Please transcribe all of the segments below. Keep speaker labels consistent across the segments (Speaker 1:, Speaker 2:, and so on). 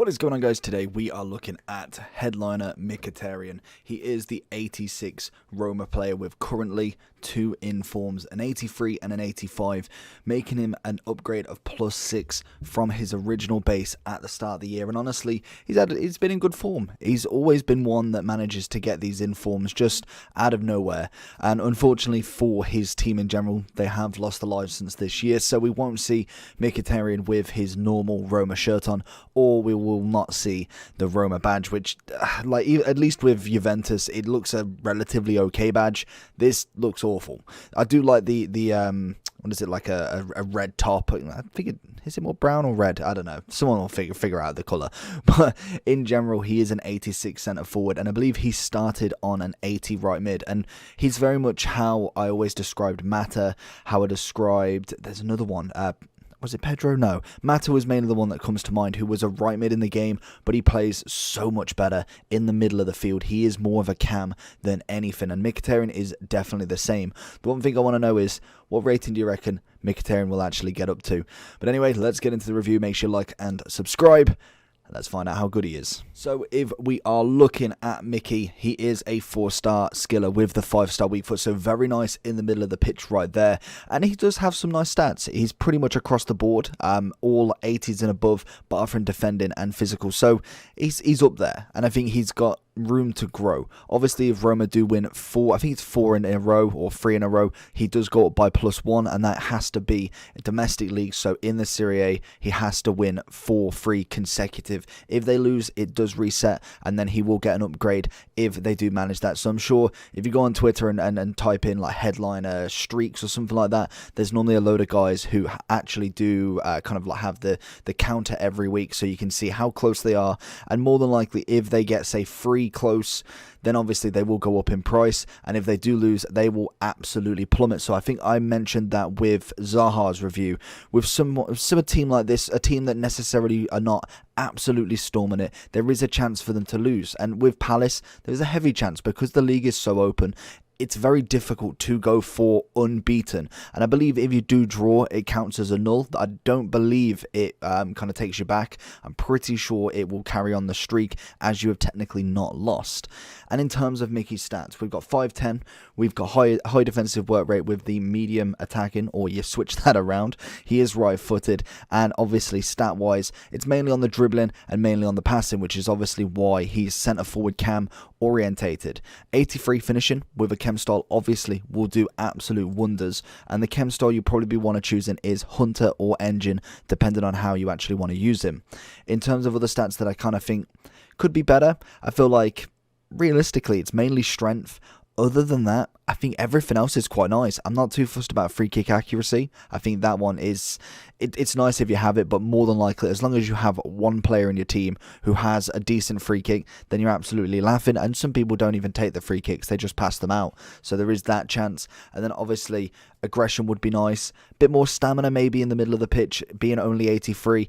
Speaker 1: What is going on, guys? Today we are looking at headliner Mkhitaryan. He is the 86 Roma player with currently 2 informs, an 83 and an 85, making him an upgrade of +6 from his original base at the start of the year. And honestly, he's been in good form. He's always been one that manages to get these informs just out of nowhere. And unfortunately for his team in general, they have lost the license this year, so we won't see Mkhitaryan with his normal Roma shirt on, or we will not see the Roma badge, which at least with Juventus it looks a relatively okay badge. This looks awful. I do like the what is it, like a red top? I think is it more brown or red? I don't know. Someone will figure out the colour. But in general, he is an 86 centre forward, and I believe he started on an 80 right mid, and he's very much how I always described Mata, how I described, there's another one, was it Pedro? No. Mata was mainly the one that comes to mind, who was a right mid in the game, but he plays so much better in the middle of the field. He is more of a cam than anything, and Mkhitaryan is definitely the same. The one thing I want to know is, what rating do you reckon Mkhitaryan will actually get up to? But anyway, let's get into the review. Make sure you like and subscribe. Let's find out how good he is. So if we are looking at Mickey, he is a 4-star skiller with the 5-star weak foot. So very nice in the middle of the pitch right there. And he does have some nice stats. He's pretty much across the board, all 80s and above, bar from defending and physical. So he's up there. And I think he's got room to grow. Obviously, if Roma do win 4, I think it's 4 in a row or 3 in a row, he does go up by +1, and that has to be a domestic league. So in the Serie A, he has to win 3 consecutive. If they lose, it does reset, and then he will get an upgrade if they do manage that. So I'm sure if you go on Twitter and type in like headliner streaks or something like that, there's normally a load of guys who actually do kind of like have the counter every week, so you can see how close they are. And more than likely, if they get, say, 3 close, then obviously they will go up in price, and if they do lose, they will absolutely plummet. So I think I mentioned that with Zaha's review. With some team like this, a team that necessarily are not absolutely storming it, there is a chance for them to lose. And with Palace, there's a heavy chance because the league is so open. It's very difficult to go for unbeaten, and I believe if you do draw, it counts as a null. I don't believe it kind of takes you back. I'm pretty sure it will carry on the streak as you have technically not lost. And in terms of Mickey's stats, we've got 5'10", we've got high defensive work rate with the medium attacking, or you switch that around. He is right-footed, and obviously stat-wise, it's mainly on the dribbling and mainly on the passing, which is obviously why he's centre-forward cam orientated. 83 finishing with a chem style obviously will do absolute wonders, and the chem style you probably want to choose in is Hunter or Engine, depending on how you actually want to use him. In terms of other stats that I kind of think could be better, I feel like realistically it's mainly strength. Other than that, I think everything else is quite nice. I'm not too fussed about free kick accuracy. I think that one is, it's nice if you have it, but more than likely, as long as you have one player in your team who has a decent free kick, then you're absolutely laughing. And some people don't even take the free kicks, they just pass them out. So there is that chance. And then obviously, aggression would be nice. A bit more stamina maybe in the middle of the pitch, being only 83.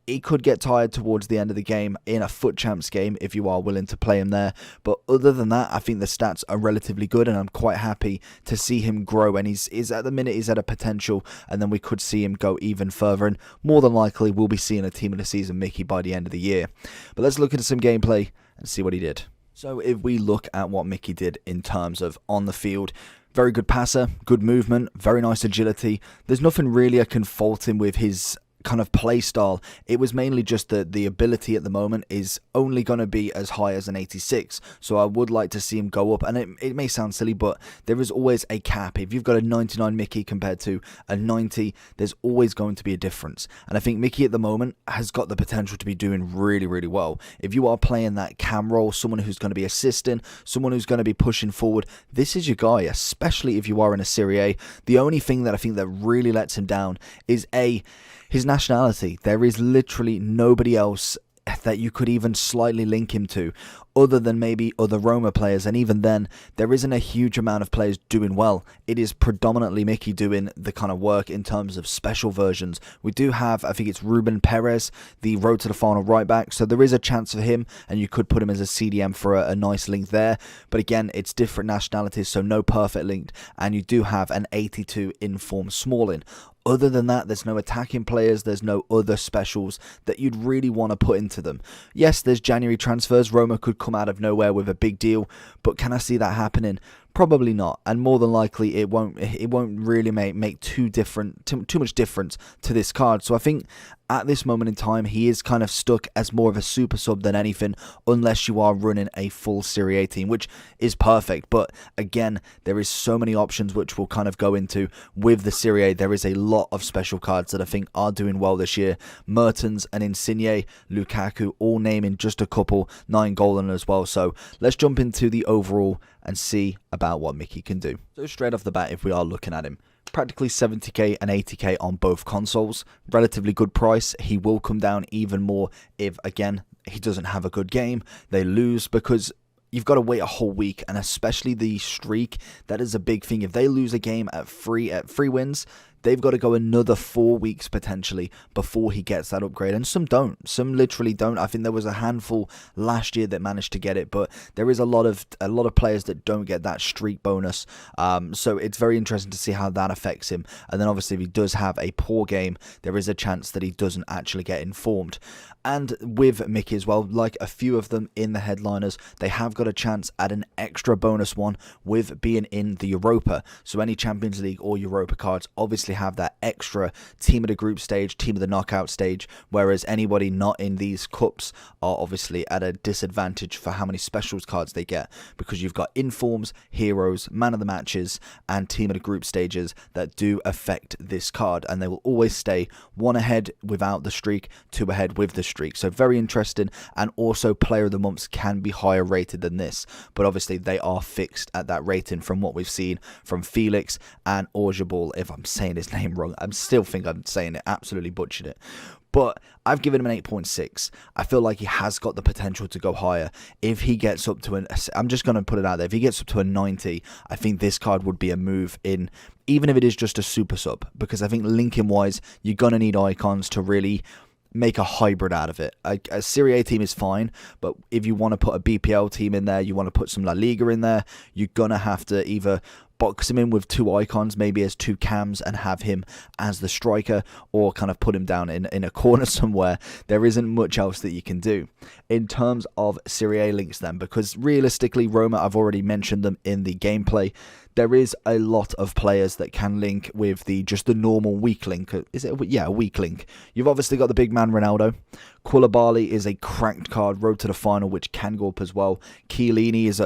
Speaker 1: He could get tired towards the end of the game in a FUT Champs game if you are willing to play him there. But other than that, I think the stats are relatively good, and I'm quite happy to see him grow. And he's at the minute, he's at a potential, and then we could see him go even further. And more than likely, we'll be seeing a team of the season Mickey by the end of the year. But let's look at some gameplay and see what he did. So if we look at what Mickey did in terms of on the field, very good passer, good movement, very nice agility. There's nothing really I can fault him with his kind of play style. It was mainly just that the ability at the moment is only going to be as high as an 86, so I would like to see him go up. And it may sound silly, but there is always a cap. If you've got a 99 Mickey compared to a 90, there's always going to be a difference. And I think Mickey at the moment has got the potential to be doing really, really well. If you are playing that cam role, someone who's going to be assisting, someone who's going to be pushing forward, this is your guy, especially if you are in a Serie A. The only thing that I think that really lets him down is his nationality. There is literally nobody else that you could even slightly link him to, other than maybe other Roma players, and even then, there isn't a huge amount of players doing well. It is predominantly Mickey doing the kind of work in terms of special versions. We do have, I think it's Ruben Perez, the road to the final right back, so there is a chance for him, and you could put him as a CDM for a nice link there, but again, it's different nationalities, so no perfect link, and you do have an 82 informed Smalling. other than that, there's no attacking players, there's no other specials that you'd really want to put into them. Yes, there's January transfers. Roma could come out of nowhere with a big deal, but can I see that happening? Probably not, and more than likely it won't really make too much difference to this card. So I think at this moment in time he is kind of stuck as more of a super sub than anything, unless you are running a full Serie A team, which is perfect. But again, there is so many options which we'll kind of go into with the Serie A. There is a lot of special cards that I think are doing well this year. Mertens and Insigne, Lukaku, all naming just a couple, 9 golden as well. So let's jump into the overall and see about what Mickey can do. So straight off the bat, if we are looking at him, practically 70k and 80k on both consoles, relatively good price. He will come down even more if, again, he doesn't have a good game, they lose, because you've got to wait a whole week, and especially the streak, that is a big thing. If they lose a game at three wins, they've got to go another 4 weeks potentially before he gets that upgrade, and some don't. Some literally don't. I think there was a handful last year that managed to get it, but there is a lot of players that don't get that streak bonus. So it's very interesting to see how that affects him. And then obviously if he does have a poor game, there is a chance that he doesn't actually get informed. And with Mickey as well, like a few of them in the headliners, they have got a chance at an extra bonus one with being in the Europa. So any Champions League or Europa cards obviously have that extra team of the group stage, team of the knockout stage, whereas anybody not in these cups are obviously at a disadvantage for how many specials cards they get, because you've got informs, heroes, man of the matches, and team of the group stages that do affect this card, and they will always stay 1 ahead without the streak, 2 ahead with the streak. So very interesting. And also player of the months can be higher rated than this, but obviously they are fixed at that rating from what we've seen from Felix and Orzabal. If I'm saying his name wrong, I still think I'm saying it, absolutely butchered it. But I've given him an 8.6. I feel like he has got the potential to go higher. If he gets up to I'm just going to put it out there, if he gets up to a 90, I think this card would be a move in, even if it is just a super sub, because I think linking wise, you're going to need icons to really make a hybrid out of it. A Serie A team is fine, but if you want to put a BPL team in there, you want to put some La Liga in there, you're going to have to either box him in with 2 icons, maybe as 2 cams, and have him as the striker, or kind of put him down in a corner somewhere. There isn't much else that you can do in terms of Serie A links then, because realistically Roma, I've already mentioned them in the gameplay. There is a lot of players that can link with just the normal weak link. Is it? Yeah, a weak link. You've obviously got the big man Ronaldo. Koulibaly is a cracked card, road to the final, which can go up as well. Chiellini is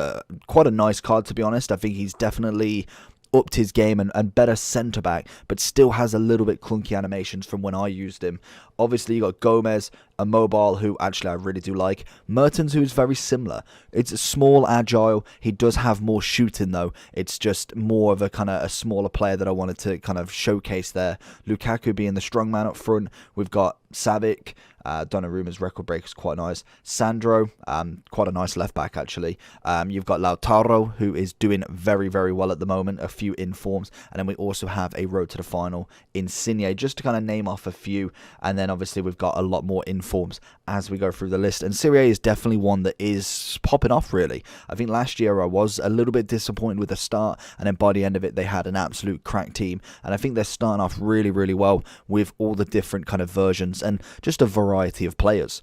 Speaker 1: quite a nice card, to be honest. I think he's definitely upped his game and better centre back, but still has a little bit clunky animations from when I used him. Obviously you got Gomez, a mobile who actually I really do like. Mertens, who is very similar. It's small, agile. He does have more shooting though. It's just more of a kind of a smaller player that I wanted to kind of showcase there. Lukaku being the strong man up front. We've got Savic. Donnarumma's record break is quite nice. Sandro, quite a nice left back actually. You've got Lautaro, who is doing very, very well at the moment. A few informs, and then we also have a road to the final Insigne, just to kind of name off a few. And then obviously we've got a lot more informs as we go through the list. And Serie A is definitely one that is popping off really. I think last year I was a little bit disappointed with the start, and then by the end of it they had an absolute crack team. And I think they're starting off really, really well with all the different kind of versions and just a variety of players.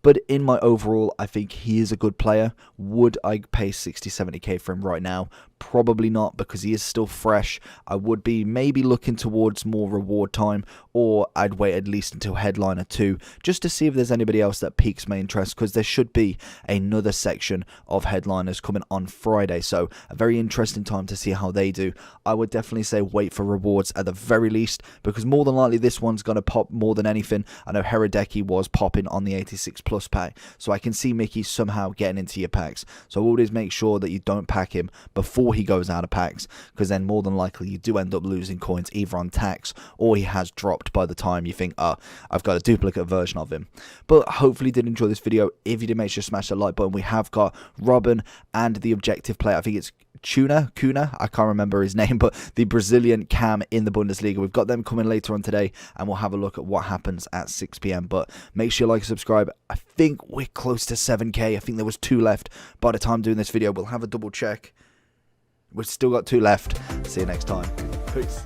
Speaker 1: But in my overall, I think he is a good player. Would I pay 60-70k for him right now? Probably not, because he is still fresh. I would be maybe looking towards more reward time, or I'd wait at least until headliner 2 just to see if there's anybody else that piques my interest, because there should be another section of headliners coming on Friday. So a very interesting time to see how they do. I would definitely say wait for rewards at the very least, because more than likely this one's going to pop more than anything. I know Heredecki was popping on the 86 plus pack, so I can see Mickey somehow getting into your packs. So always make sure that you don't pack him before he goes out of packs, because then more than likely you do end up losing coins either on tax, or he has dropped by the time you think, oh, I've got a duplicate version of him. But hopefully you did enjoy this video. If you did, make sure to smash that like button. We have got Robin and the objective player, I think it's Kuna, I can't remember his name, but the Brazilian cam in the Bundesliga. We've got them coming later on today, and we'll have a look at what happens at 6 PM. But make sure you like and subscribe. I think we're close to 7k. I think there was 2 left by the time doing this video. We'll have a double check. We've still got 2 left. See you next time. Peace.